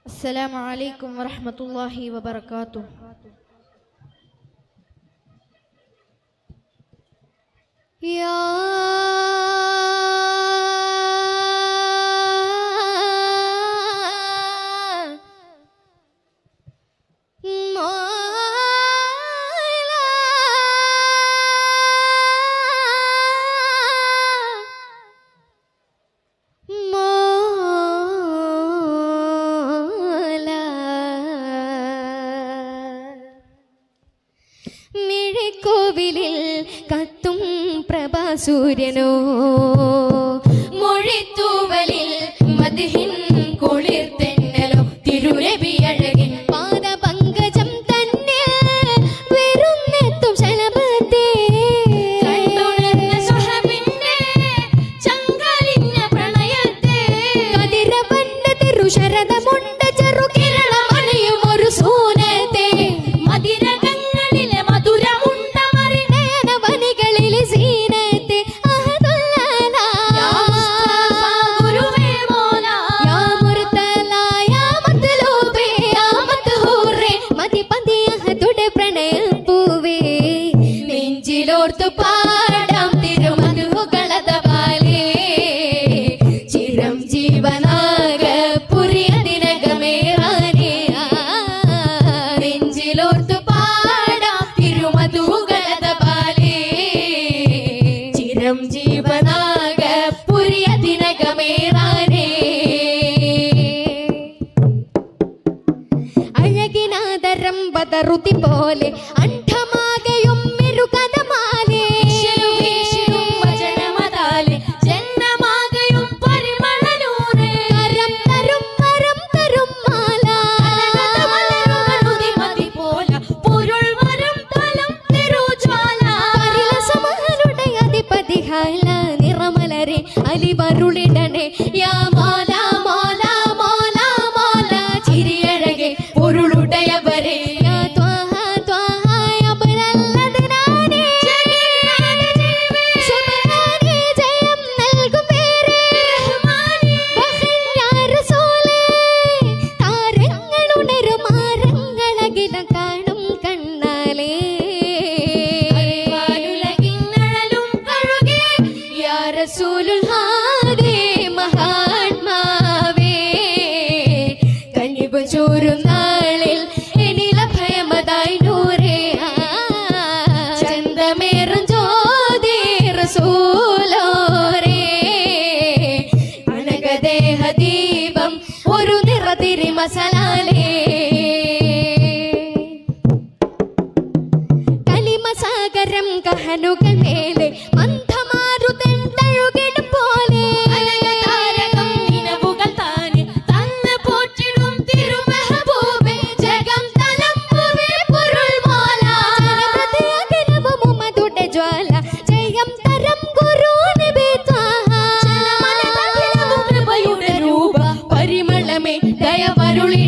السلام عليكم ورحمة الله وبركاته. يا കോവിലിൽ കത്തും പ്രഭാസൂര്യനോ മൊഴിത്തൂവലിൽ മദ്ഹിൻ കുളിർതെന്നലോ തിരുനബി അഴകിൻ പാദപങ്കജം തന്നെ വെറുന്നെത്തും ശലഭത്തെ കണ്ടുണർന്ന സ്വഹബിന്റെ ചങ്കലിഞ്ഞ പ്രണയത്തെ കതിരവന്റെ തിരുശരദമുണ്ട ചെറുകിരണമണിയും ഒരു സൂനത്തെ മദിര പാടാം തിരുമധുകളതപാലേ ചിരം ജീവനാക പുരിയതിനകമേറാനേ നെഞ്ചിലോർത്തു പാടാം തിരുമധുകളതപാലേ ചിരം ജീവനാക പുരിയതിനകമേറാനേ അഴകിനാദരം ബദറുതി പോലെ അണ്ഡമാകയും നിറമലരെ അലിവരുളിടണേ യാ മോല മോല മോല മോല ചിരിയഴകെ പൊരുളുടയവരെ യാ ത്വാഹ ത്വാഹ അബ്രല്ലദനാനേ സുബ്ഹാനേ ജയം നൽകും പേരേ റഹ്മാനേ വഹൻ യാ റസൂലേ താരങ്ങളുണരും മാരങ്ങളകിലം കാണും കണ്ണാലേ റസൂലുൽ ഹാദി മഹാത്മാവേ കനിവ് ചോരും നാളിൽ എന്നില ഭയമതായി നൂറേ ചന്തമേറും ജ്യോതി റസൂലോരേ അനഘദേഹ ദീപം ഒരു നിറതിരി മസലാലേ കലിമസാഗരം കഹനുകൾ മേലെ ദയ വരുളി